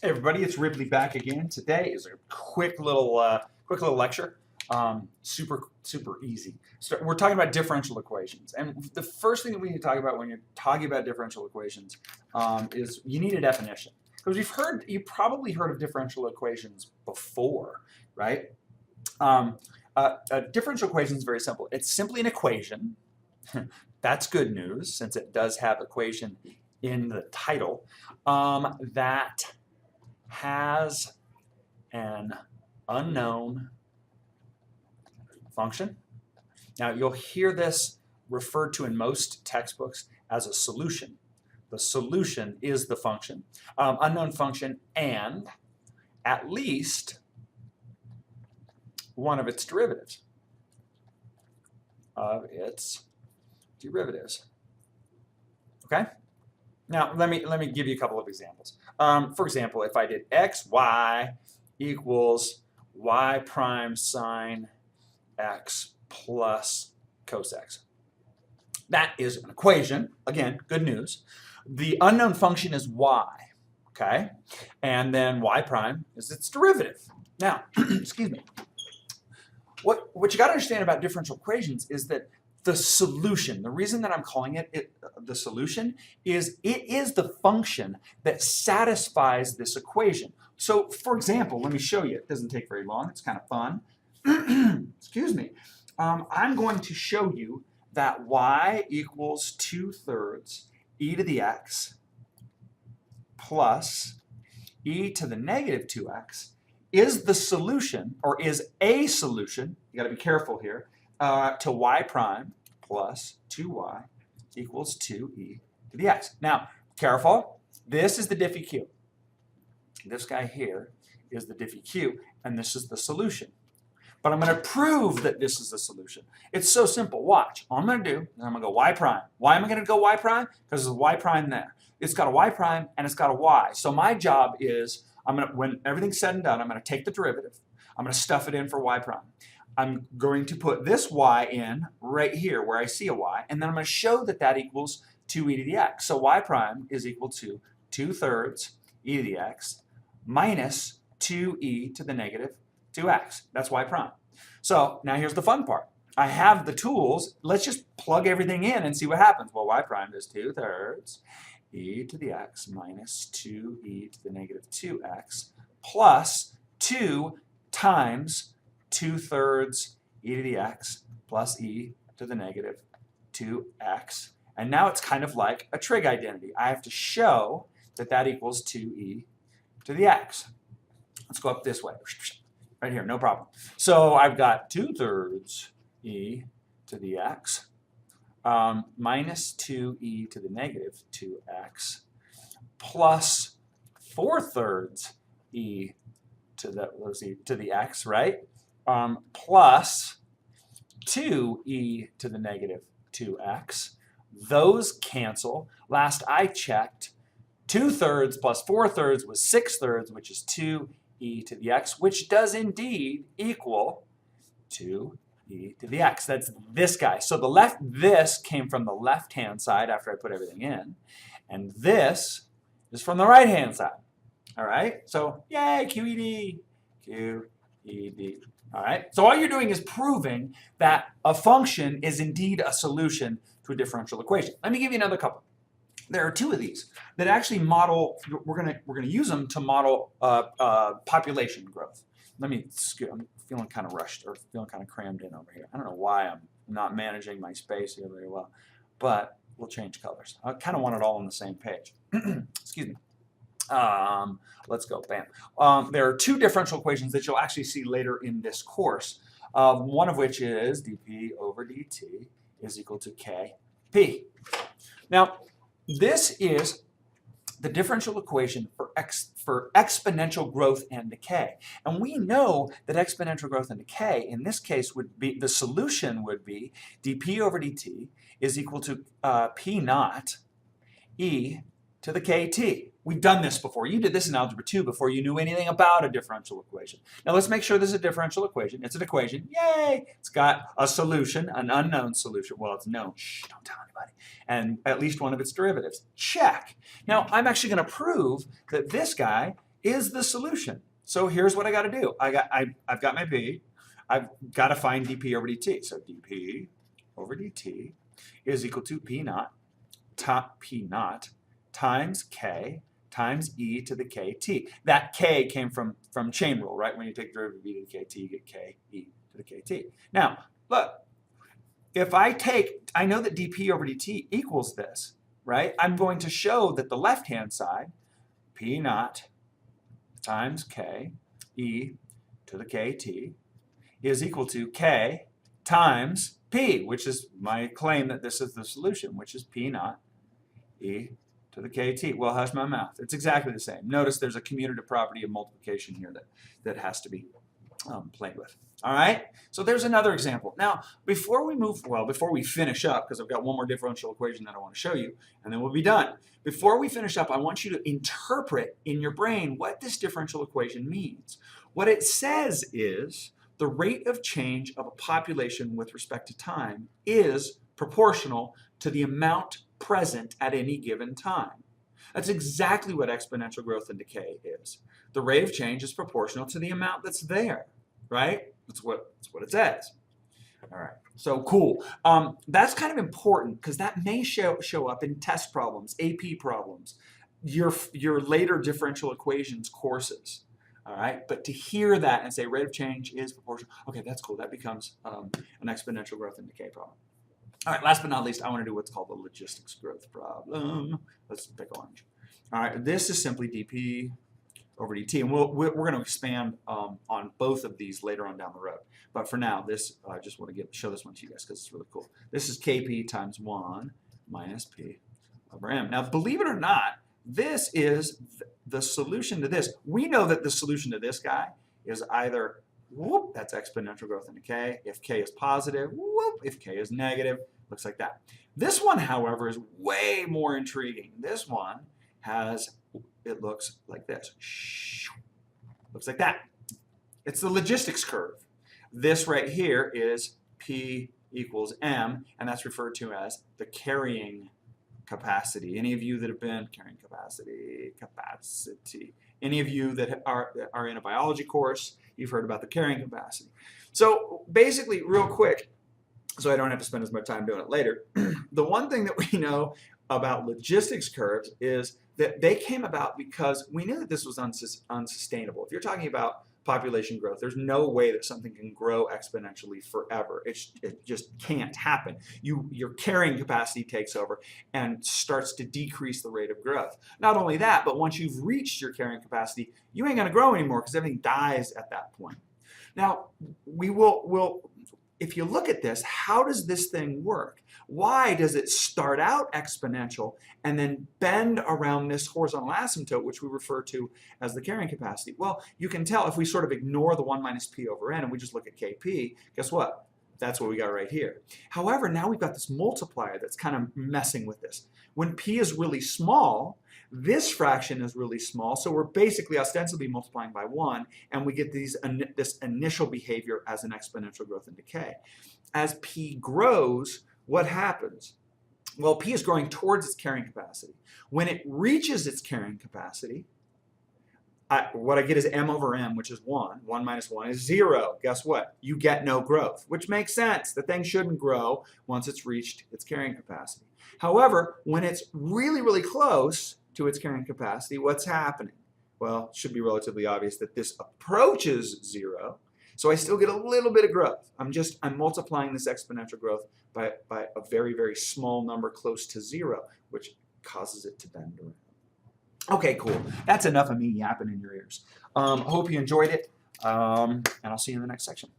Hey everybody, it's Ripley back again. Today is a quick little lecture. Super easy. So we're talking about differential equations, and the first thing that we need to talk about when you're talking about differential equations is you need a definition, because you've probably heard of differential equations before, right? A differential equation is very simple. It's simply an equation. That's good news, since it does have equation in the title, that has an unknown function. Now, you'll hear this referred to in most textbooks as a solution. The solution is the function, unknown function, and at least one of its derivatives. Okay? Now, let me give you a couple of examples. For example, if I did xy equals y prime sine x plus cos x. That is an equation. Again, good news. The unknown function is y, okay? And then y prime is its derivative. Now, excuse me. What you got to understand about differential equations is that the solution, the reason that I'm calling it the solution, is it is the function that satisfies this equation. So, for example, let me show you. It doesn't take very long. It's kind of fun. Excuse me. I'm going to show you that y equals 2/3 e to the x plus e to the negative 2x is the solution, or is a solution, you got to be careful here, to y prime plus 2y equals 2e to the x. Now, careful, this is the diffie-q. This guy here is the diffie-q, and this is the solution. But I'm going to prove that this is the solution. It's so simple. Watch. All I'm going to do is I'm going to go y prime. Why am I going to go y prime? Because there's a y prime there. It's got a y prime and it's got a y. So my job is, when everything's said and done, I'm going to take the derivative. I'm going to stuff it in for y prime. I'm going to put this y in right here where I see a y, and then I'm going to show that that equals 2e to the x. So y prime is equal to 2/3 e to the x minus 2e to the negative 2x. That's y prime. So now here's the fun part. I have the tools. Let's just plug everything in and see what happens. Well, y prime is 2/3 e to the x minus 2e to the negative 2x plus 2 times 2/3 e to the x plus e to the negative 2x. And now it's kind of like a trig identity. I have to show that that equals 2e to the x. Let's go up this way. Right here, no problem. So I've got 2/3 e to the x minus 2e to the negative 2x plus 4/3 e to the x, right? Plus 2e to the negative 2x. Those cancel. Last I checked, 2/3 plus 4/3 was 6/3, which is 2e to the x, which does indeed equal 2e to the x. That's this guy. So this came from the left-hand side after I put everything in, and this is from the right-hand side. All right? So, yay, QED, QED. All right? So all you're doing is proving that a function is indeed a solution to a differential equation. Let me give you another couple. There are two of these that actually model. We're gonna use them to model population growth. I'm feeling kind of rushed, or feeling kind of crammed in over here. I don't know why I'm not managing my space here very well, but we'll change colors. I kind of want it all on the same page. Excuse me. Let's go. Bam. There are two differential equations that you'll actually see later in this course. One of which is dp over dt is equal to kp. Now, this is the differential equation for exponential growth and decay. And we know that exponential growth and decay, in this case, would be, the solution would be dp over dt is equal to p naught e to the kt. We've done this before. You did this in Algebra 2 before you knew anything about a differential equation. Now let's make sure this is a differential equation. It's an equation. Yay! It's got a solution, an unknown solution. Well, it's known. Shh, don't tell anybody. And at least one of its derivatives. Check. Now I'm actually going to prove that this guy is the solution. So here's what I got to do. I've got my p. I've got to find dp over dt. So dp over dt is equal to p naught times k times e to the kt. That k came from chain rule, right? When you take the derivative of e to the kt, you get k e to the kt. Now, look, if I know that dp over dt equals this, right? I'm going to show that the left-hand side, p naught times k e to the kt, is equal to k times p, which is my claim that this is the solution, which is p naught e to the kt. Well, hush my mouth. It's exactly the same. Notice there's a commutative property of multiplication here that has to be played with. All right, so there's another example. Now, before we finish up, because I've got one more differential equation that I want to show you, and then we'll be done. Before we finish up, I want you to interpret in your brain what this differential equation means. What it says is the rate of change of a population with respect to time is proportional to the amount present at any given time. That's exactly what exponential growth and decay is. The rate of change is proportional to the amount that's there, right? That's what it says. All right, so cool. That's kind of important because that may show up in test problems, AP problems, your later differential equations courses. All right, but to hear that and say rate of change is proportional, okay, that's cool. That becomes an exponential growth and decay problem. All right, last but not least, I want to do what's called the logistics growth problem. Let's pick orange. All right, this is simply dp over dt, and we're going to expand on both of these later on down the road. But for now, I just want to show this one to you guys because it's really cool. This is kp times 1 minus p over m. Now, believe it or not, this is the solution to this. We know that the solution to this guy is either, whoop, that's exponential growth and decay. If k is positive, whoop, if k is negative, looks like that. This one, however, is way more intriguing. This one it looks like this. Looks like that. It's the logistics curve. This right here is P equals M, and that's referred to as the carrying capacity. Any of you that have been carrying capacity. Any of you that are in a biology course, you've heard about the carrying capacity. So basically, real quick, so I don't have to spend as much time doing it later, the one thing that we know about logistics curves is that they came about because we knew that this was unsustainable. If you're talking about population growth, there's no way that something can grow exponentially forever. It just can't happen. Your carrying capacity takes over and starts to decrease the rate of growth. Not only that, but once you've reached your carrying capacity, you ain't going to grow anymore because everything dies at that point. Now, if you look at this, how does this thing work? Why does it start out exponential and then bend around this horizontal asymptote, which we refer to as the carrying capacity? Well, you can tell if we sort of ignore the 1 minus p over n and we just look at kp, guess what? That's what we got right here. However, now we've got this multiplier that's kind of messing with this. When p is really small, this fraction is really small, so we're basically ostensibly multiplying by 1, and we get this initial behavior as an exponential growth and decay. As p grows, what happens? Well, p is growing towards its carrying capacity. When it reaches its carrying capacity, what I get is m over m, which is 1. 1 minus 1 is 0. Guess what? You get no growth, which makes sense. The thing shouldn't grow once it's reached its carrying capacity. However, when it's really, really close to its carrying capacity, what's happening? Well, it should be relatively obvious that this approaches 0, so I still get a little bit of growth. I'm multiplying this exponential growth by a very, very small number close to 0, which causes it to bend around. Okay, cool. That's enough of me yapping in your ears. Hope you enjoyed it, and I'll see you in the next section.